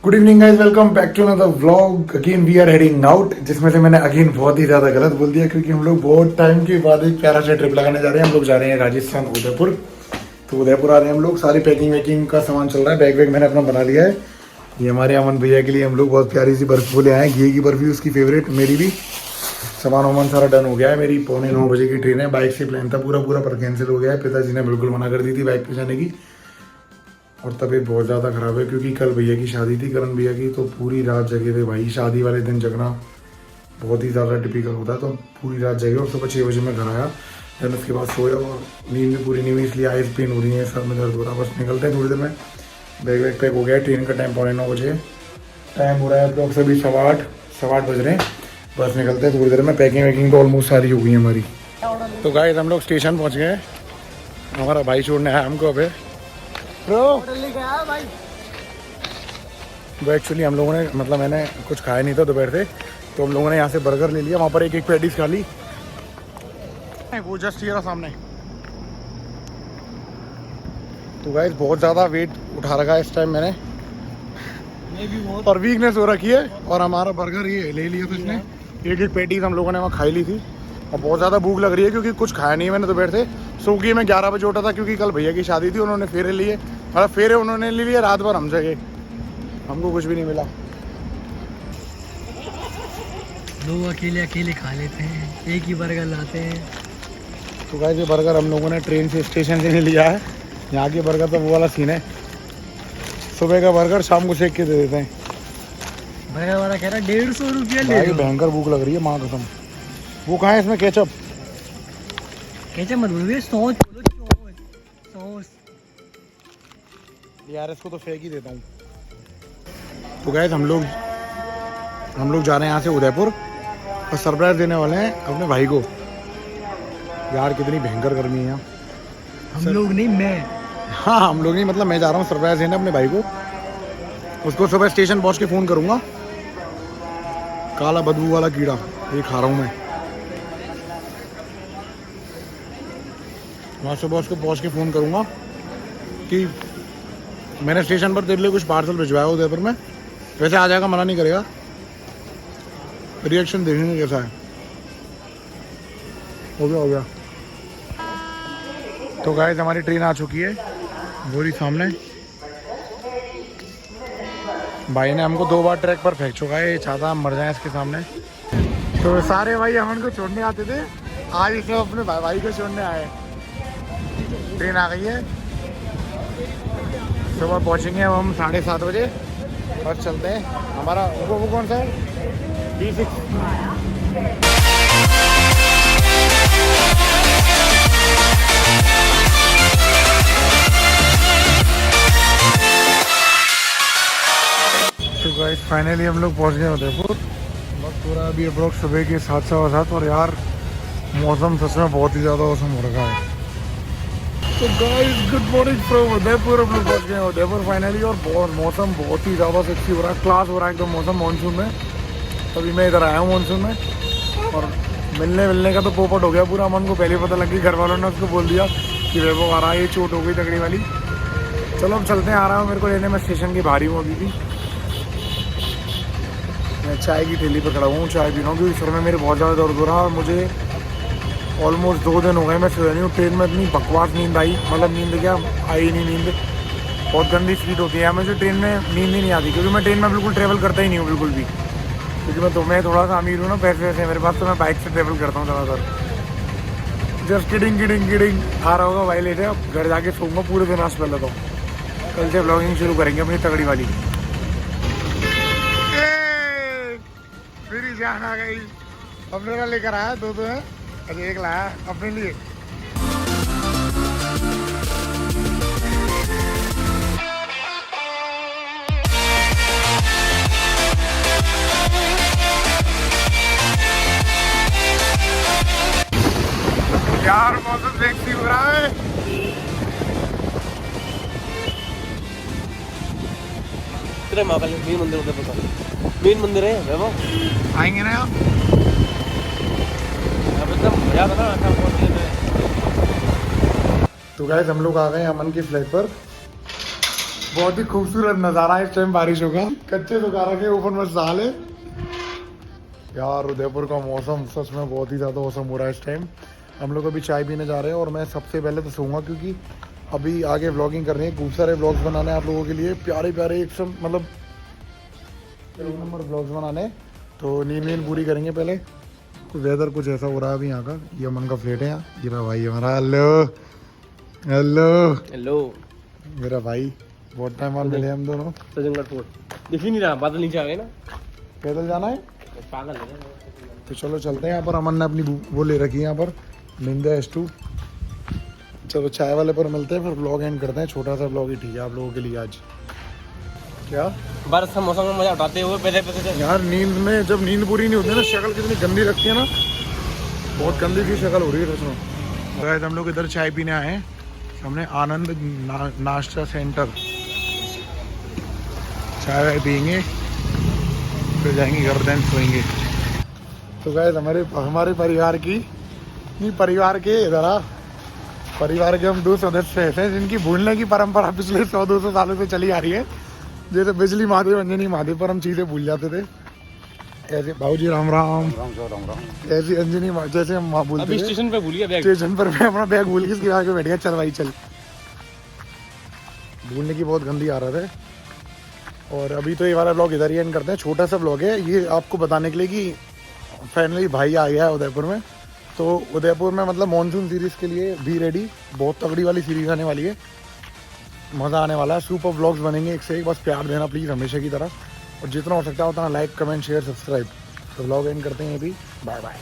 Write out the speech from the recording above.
Good evening guys, welcome back to another vlog. Again we are heading out, जिसमें से मैंने again बहुत ही ज्यादा गलत बोल दिया क्योंकि हम लोग बहुत टाइम के बाद एक प्यारा सा ट्रिप लगाने जा रहे हैं। हम लोग जा रहे हैं राजस्थान उदयपुर। तो उदयपुर आ रहे हैं हम लोग, सारी पैकिंग वैकिंग का सामान चल रहा है। बैग वैग मैंने अपना बना लिया है। ये हमारे अमन भैया के लिए हम लोग बहुत प्यारी सी बर्फ ले आए हैं। घी की बर्फी उसकी फेवरेट, मेरी भी। सामान वामान सारा डन हो गया है। मेरी 8:45 की ट्रेन है। बाइक से प्लान था पूरा पर कैंसिल हो गया है। पिताजी ने बिल्कुल मना कर दी थी बाइक पे जाने की। और तबीयत बहुत ज़्यादा ख़राब है क्योंकि कल भैया की शादी थी, करण भैया की। तो पूरी रात जगे थे भाई। शादी वाले दिन जगना बहुत ही ज़्यादा टिपिकल होता है। तो पूरी रात जगे और सुबह 6 बजे मैं घर आया। देन उसके बाद सोया और नींद भी पूरी नहीं हुई, इसलिए आइज पेन हो रही है, सर में दर्द हो रहा है। बस निकलते हैं थोड़ी देर में। बैग वैग पैक हो गया है। ट्रेन का टाइम 9:15 बजे टाइम हो रहा है। अप्रॉक्स अभी 8:15 बज रहे हैं। बस निकलते हैं थोड़ी देर में। पैकिंग वैकिंग तो ऑलमोस्ट सारी हो गई है हमारी। तो गाइस हम लोग स्टेशन पहुँच गए। हमारा भाई छोड़ने आया हमको अभी। वो एक्चुअली हम लोगों ने मैंने कुछ खाया नहीं था दोपहर से, तो हम लोगों ने यहाँ से बर्गर ले लिया। वहाँ पर एक पैटीज खा ली। वो जस्ट ये रहा सामने। तो गाइस बहुत ज़्यादा वेट उठा रखा है इस टाइम मैंने, और वीकनेस हो रखी है। और हमारा बर्गर ये ले लिया था इसने। एक पैटीज हम लोगों ने वहाँ खाई ली थी। और बहुत ज़्यादा भूख लग रही है क्योंकि कुछ खाया नहीं है मैंने दोपहर से। सो गई मैं 11 बजे उठा था क्योंकि कल भैया की शादी थी। उन्होंने फेरे लिए, मतलब फेरे उन्होंने ले लिए। रात भर हम जगे, हमको कुछ भी नहीं मिला। लोग अकेले अकेले खा लेते हैं, एक ही बर्गर लाते हैं। तो गाइस ये बर्गर हम लोगों ने ट्रेन से स्टेशन से नहीं लिया है। यहाँ के बर्गर तो वो वाला सीन है, सुबह का बर्गर शाम को सेक के दे देते हैं। बर्गर वाला कह रहा 150 रुपया ले भाई लो। भयंकर भूख लग रही है माँ कसम। वो कहाँ है इसमें केचप? केचप मत बोलो, सॉस बोलो, सॉस। यार इसको तो फेंक ही देता हूँ। तो गाइस हम लोग जा रहे हैं यहाँ से उदयपुर और सरप्राइज देने वाले हैं अपने भाई को। यार कितनी भयंकर गर्मी है यहाँ। हम लोग नहीं, मैं। हाँ हम लोग नहीं, मतलब मैं जा रहा हूँ सरप्राइज देने अपने भाई को। उसको सुबह स्टेशन पहुँच के फ़ोन करूँगा। काला बदबू वाला कीड़ा ये खा रहा हूँ मैं। वहाँ सुबह उसको पहुँच के फ़ोन करूँगा कि मैंने स्टेशन पर तेरे लिए कुछ पार्सल भिजवाया उदयपुर में। वैसे आ जाएगा, मना नहीं करेगा। रिएक्शन देखेंगे कैसा है। हो गया। तो गाइस हमारी ट्रेन आ चुकी है, वो रही सामने। भाई ने हमको 2 बार ट्रैक पर फेंक चुका है। ये चाहता हम मर जाएं इसके सामने। तो सारे भाई हमन को छोड़ने आते थे, आज इसमें अपने भाई को छोड़ने आए। ट्रेन आ गई है। सुबह पहुँचेंगे हम 7:30 बजे। बस चलते हैं। हमारा वो कौन सा है? D6। तो गाइस फाइनली हम लोग पहुँच गए उदयपुर। बस पूरा अभी अप्रोक्स सुबह के 7:15। और यार मौसम सच में बहुत ही ज़्यादा मौसम हो रखा है। तो guys good morning from Udaipur. हम लोग पहुँच गए उदयपुर फाइनली। और मौसम बहुत ही ज़्यादा सेक्सी हो रहा है, क्लास हो रहा है एकदम मौसम मानसून में। तभी मैं इधर आया हूँ मानसून में। और मिलने का तो पोपट हो गया पूरा। अमन को पहले पता लग गई, घर वालों ने उसको बोल दिया कि वैभव आ रहा है, ये चोट हो गई तगड़ी वाली। चलो अब चलते हैं। आ रहा हूँ मेरे को लेने, मैं स्टेशन की बाहरी हूँ अभी भी। मैं चाय की ठेली पर खड़ा हूँ, चाय पी रहा हूँ क्योंकि सर में मेरे बहुत ज़्यादा दर्द हो रहा है। और मुझे ऑलमोस्ट 2 दिन हो गए मैं सोया नहीं हूँ। ट्रेन में इतनी बकवास नींद आई, मतलब नींद क्या आई नहीं, नींद बहुत गंदी फील होती है। मुझे ट्रेन में नींद ही नहीं आती क्योंकि मैं ट्रेन में बिल्कुल ट्रैवल करता ही नहीं हूँ बिल्कुल भी। क्योंकि मैं थोड़ा सा अमीर हूँ ना, पैसे वैसे मेरे पास, तो मैं बाइक से ट्रैवल करता हूँ ज़्यादातर। जस्ट किडिंग आ रहा होगा भाई लेटे। अब घर जाके सोऊंगा पूरे दिन आज पहले तो। कल से ब्लॉगिंग शुरू करेंगे अपनी तगड़ी वाली। मेरी जान आ गई। अपने वाला लेकर आया, 2 है। अरे एक लाया अपने लिए। यार मौसम सेक्सी हो रहा है। मेन मंदिर उधर, मेन मंदिर है वैभव। आएंगे ना आप? तो गाइस हम लोग आ गए अमन की फ्लैट पर। बहुत ही खूबसूरत नज़ारा है इस टाइम बारिशों का। कच्चे सुखा रखे ऊपर में साल है यार। उदयपुर का मौसम सच में बहुत ही ज़्यादा मौसम हो रहा है इस टाइम। हम लोग अभी चाय पीने जा रहे हैं और मैं सबसे पहले तो सोऊंगा क्योंकि अभी आगे व्लॉगिंग करनी है, खूब सारे व्लॉग्स बनाने हैं आप लोगों के लिए, प्यारे प्यारे एक सब मतलब 1 नंबर व्लॉग्स बनाने। तो नींद पूरी करेंगे पहले। वेदर कुछ ऐसा हो रहा है अभी यहाँ का। ये अमन का फ्लैट है यहाँ, ये रहा भाई हमारा। हेलो हेलो हेलो मेरा भाई, बहुत टाइम बाद मिले हम दोनों। सजनगढ़ फोर्ट दिख ही नहीं रहा, बादल नीचे आ गए ना। पैदल जाना है पागल है तो चलो चलते हैं। यहाँ पर अमन ने अपनी वो ले रखी है यहाँ पर निंदा S2। चलो चाय वाले पर मिलते हैं, फिर ब्लॉग एंड करते हैं। छोटा सा ब्लॉग ही ठीक है आप लोगों के लिए आज। क्या बारिश का मौसम में मजा उठाते हुए पहले यार नींद में जब नींद पूरी नहीं होती है ना, शक्ल कितनी गंदी लगती है ना, बहुत गंदी सी शक्ल हो रही है सच में। तो हम लोग इधर चाय पीने आए हैं हमने आनंद नाश्ता सेंटर। चाय वाय पियेंगे फिर जाएंगे घर, देन सोएंगे। तो गाइस हमारे परिवार की नहीं, परिवार के ज़रा परिवार के हम 2 सदस्य हैं जिनकी भूलने की परंपरा पिछले 100-200 सालों से चली आ रही है। जैसे बिजली महादेव अंजनी महादेव पर हम चीज़ें भूल जाते थे, ऐसे भाऊजी राम राम ऐसी अंजनी जैसे हम वहाँ भूलते थे। स्टेशन पे भूल गया बैग। स्टेशन पर मैं अपना बैग भूल के इसके आगे बैठ गया, चल भाई चल। भूलने की बहुत गंदी आ रहा था। और अभी तो ये वाला ब्लॉग इधर ही एंड करते हैं। छोटा सा ब्लॉग है ये आपको बताने के लिए कि फाइनली भाई आ गया है उदयपुर में। तो उदयपुर में मतलब मॉनसून सीरीज़ के लिए भी रेडी, बहुत तगड़ी वाली सीरीज़ आने वाली है, मज़ा आने वाला है। सुपर व्लॉग्स बनेंगे एक से एक, बस प्यार देना प्लीज़ हमेशा की तरह। और जितना हो सकता है उतना लाइक कमेंट शेयर सब्सक्राइब। तो व्लॉग एंड करते हैं अभी, बाय बाय।